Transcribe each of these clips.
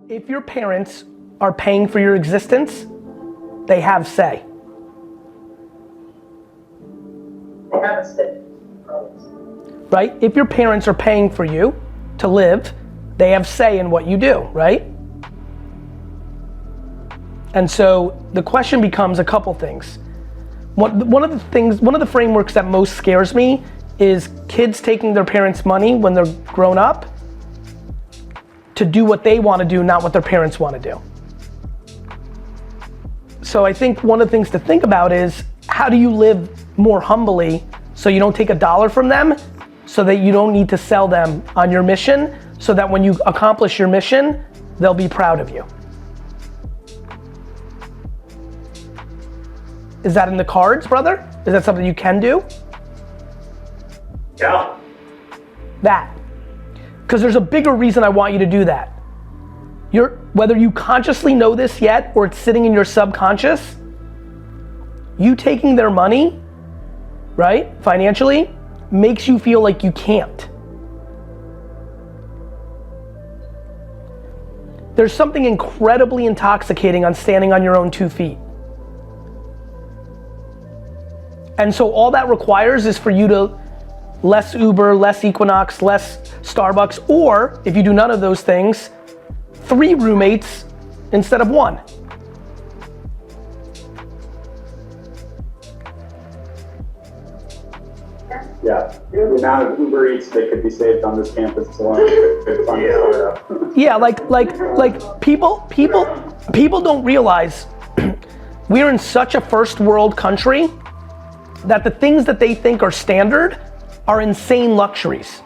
If your parents are paying for your existence, they have say. They have a say. Right? If your parents are paying for you to live, they have say in what you do, right? And so the question becomes a couple things. One of the frameworks that most scares me is kids taking their parents' money when they're grown up to do what they want to do, not what their parents want to do. So I think one of the things to think about is, how do you live more humbly so you don't take a dollar from them, so that you don't need to sell them on your mission, so that when you accomplish your mission, they'll be proud of you. Is that in the cards, brother? Is that something you can do? Yeah. That. Because there's a bigger reason I want you to do that. Whether you consciously know this yet or it's sitting in your subconscious, you taking their money, right, financially, makes you feel like you can't. There's something incredibly intoxicating on standing on your own 2 feet. And so all that requires is for you to less Uber, less Equinox, less Starbucks, or if you do none of those things, 3 roommates instead of 1. Yeah, the amount of Uber Eats that could be saved on this campus alone. It's fun to start up. Yeah, like people don't realize we're in such a first world country that the things that they think are standard are insane luxuries.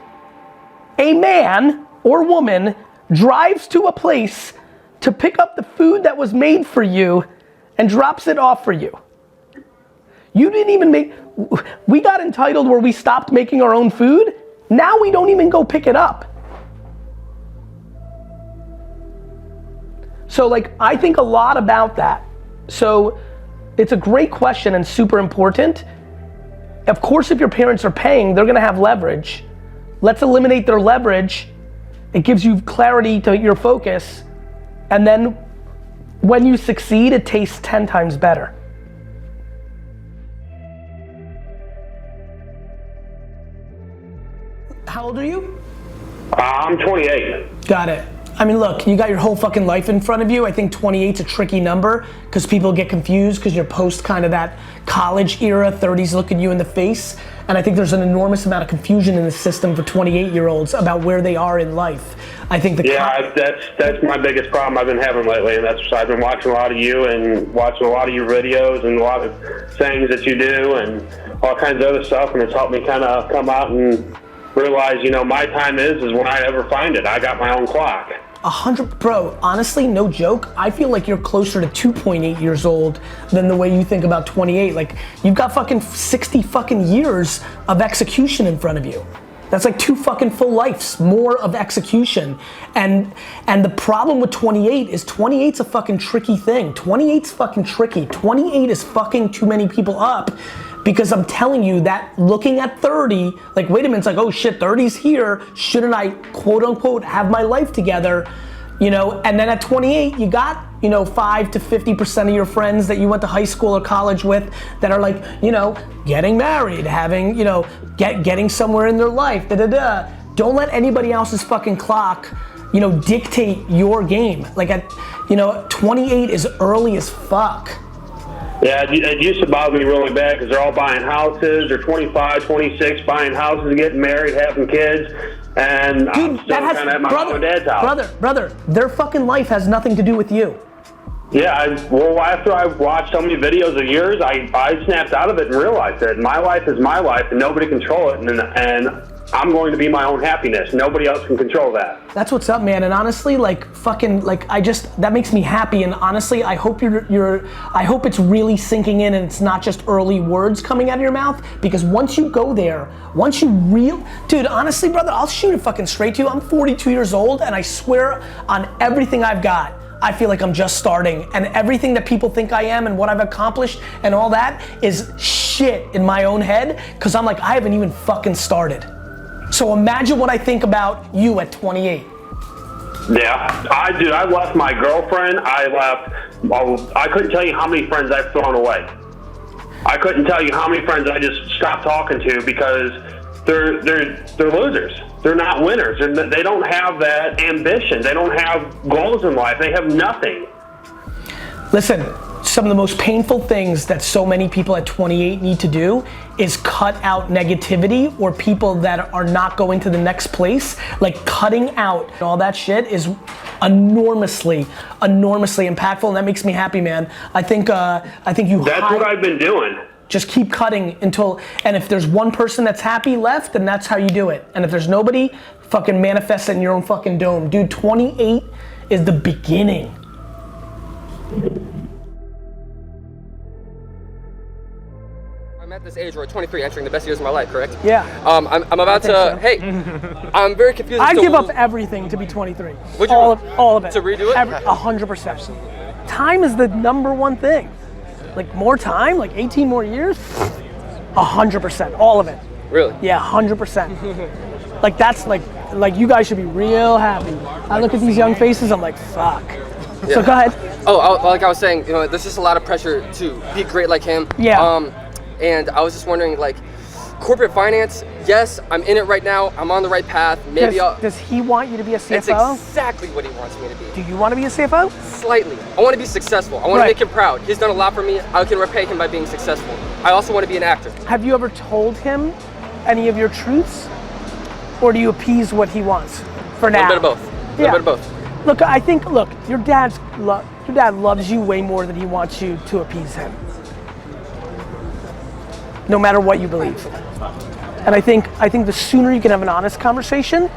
A man or woman drives to a place to pick up the food that was made for you and drops it off for you. You didn't even we got entitled where we stopped making our own food. Now we don't even go pick it up. So like, I think a lot about that. So it's a great question and super important. Of course, if your parents are paying, they're gonna have leverage. Let's eliminate their leverage. It gives you clarity to your focus. And then when you succeed, it tastes 10 times better. How old are you? I'm 28. Got it. I mean, look, you got your whole fucking life in front of you. I think 28's a tricky number because people get confused because you're post kind of that college era, 30s looking you in the face. And I think there's an enormous amount of confusion in the system for 28-year-olds about where they are in life. I think that's my biggest problem I've been having lately, and that's I've been watching a lot of you and watching a lot of your videos and a lot of sayings that you do and all kinds of other stuff, and it's helped me kind of come out and realize, you know, my time is when I ever find it. I got my own clock. 100, bro, honestly, no joke, I feel like you're closer to 2.8 years old than the way you think about 28. Like, you've got fucking 60 fucking years of execution in front of you. That's like 2 fucking full lives more of execution. And the problem with 28 is 28's a fucking tricky thing. 28's fucking tricky. 28 is fucking too many people up. Because I'm telling you that looking at 30, like, wait a minute, it's like, oh shit, 30's here. Shouldn't I, quote unquote, have my life together? You know, and then at 28, you got, you know, 5 to 50% of your friends that you went to high school or college with that are like, you know, getting married, having, you know, getting somewhere in their life, da-da-da. Don't let anybody else's fucking clock, you know, dictate your game. Like at, you know, 28 is early as fuck. Yeah, it used to bother me really bad because they're all buying houses. They're 25, 26, buying houses, getting married, having kids, and dude, I'm still kind of at my mom and dad's house. Brother, their fucking life has nothing to do with you. Yeah, well, after I watched so many videos of yours, I snapped out of it and realized that my life is my life and nobody control it, and I'm going to be my own happiness. Nobody else can control that. That's what's up, man. And honestly, like, fucking, like, that makes me happy. And honestly, I hope I hope it's really sinking in and it's not just early words coming out of your mouth. Because once you go there, dude, honestly, brother, I'll shoot it fucking straight to you. I'm 42 years old and I swear on everything I've got, I feel like I'm just starting, and everything that people think I am and what I've accomplished and all that is shit in my own head, because I'm like, I haven't even fucking started. So imagine what I think about you at 28. Yeah, I do. I left my girlfriend. I couldn't tell you how many friends I've thrown away. I couldn't tell you how many friends I just stopped talking to because they're losers. They're not winners. They don't have that ambition. They don't have goals in life. They have nothing. Listen, some of the most painful things that so many people at 28 need to do is cut out negativity or people that are not going to the next place. Like cutting out all that shit is enormously impactful, and that makes me happy, man. I think you. That's what I've been doing. Just keep cutting until, and if there's one person that's happy left, then that's how you do it. And if there's nobody, fucking manifest it in your own fucking dome. Dude, 28 is the beginning. I'm at this age where 23, entering the best years of my life, correct? Yeah. I'm about to, so. hey, I'm very confused. I'd give up everything to be 23. Would you? All of it. To redo it? 100%. Time is the number one thing. Like more time, like 18 more years, 100%, all of it. Really? Yeah, 100%. Like that's like you guys should be real happy. I look at these young faces, I'm like, fuck. Yeah. So go ahead. Oh, like I was saying, you know, there's just a lot of pressure to be great like him. Yeah. And I was just wondering, like, corporate finance, yes, I'm in it right now. I'm on the right path. Maybe does he want you to be a CFO? That's exactly what he wants me to be. Do you want to be a CFO? Slightly. I want to be successful. I want to make him proud. He's done a lot for me. I can repay him by being successful. I also want to be an actor. Have you ever told him any of your truths? Or do you appease what he wants for now? A little bit of both. A little bit of both. Look, I think, your dad loves you way more than he wants you to appease him. No matter what you believe. And I think the sooner you can have an honest conversation,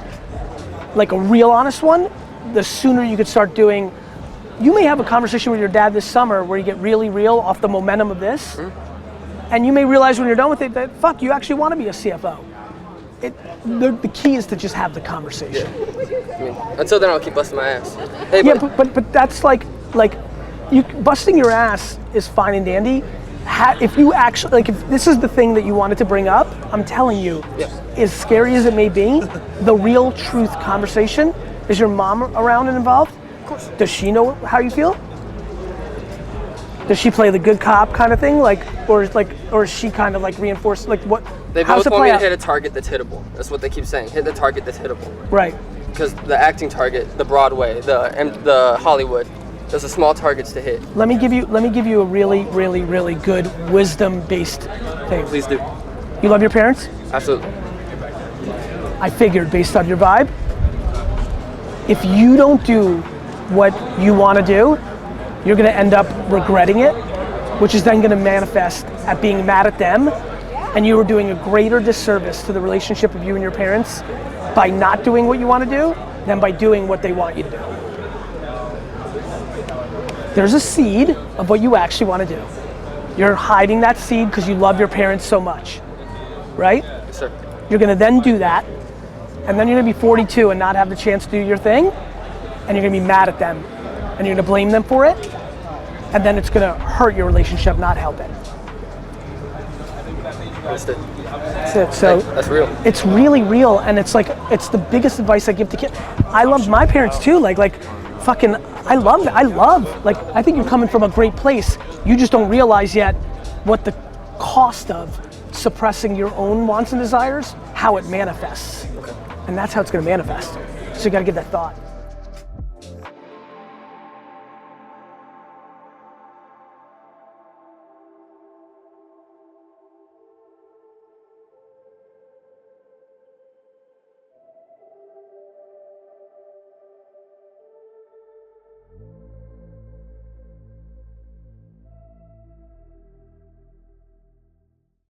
like a real honest one, the sooner you could start doing, you may have a conversation with your dad this summer where you get really real off the momentum of this, and you may realize when you're done with it that, fuck, you actually want to be a CFO. The key is to just have the conversation. Yeah. I mean, until then, I'll keep busting my ass. Hey, yeah, but that's like you busting your ass is fine and dandy. If you actually, if this is the thing that you wanted to bring up, I'm telling you, as scary as it may be, the real truth conversation, is your mom around and involved? Of course. Does she know how you feel? Does she play the good cop kind of thing? Or is she kind of like reinforced, like what? They both want me to hit a target that's hittable. That's what they keep saying, hit the target that's hittable. Right. Because the acting target, the Broadway, the Hollywood, those are small targets to hit. Let me give you a really, really, really good wisdom-based thing. Please do. You love your parents? Absolutely. I figured based on your vibe, if you don't do what you want to do, you're going to end up regretting it, which is then going to manifest at being mad at them, and you are doing a greater disservice to the relationship of you and your parents by not doing what you want to do than by doing what they want you to do. There's a seed of what you actually want to do. You're hiding that seed because you love your parents so much, right? Yes, sir. You're gonna then do that, and then you're gonna be 42 and not have the chance to do your thing, and you're gonna be mad at them, and you're gonna blame them for it, and then it's gonna hurt your relationship, not help it. Understood. That's it. So that's real. It's really real, and it's the biggest advice I give to kids. I love my parents too, fucking, I think you're coming from a great place. You just don't realize yet what the cost of suppressing your own wants and desires, how it manifests. Okay. And that's how it's gonna manifest. So you gotta give that thought.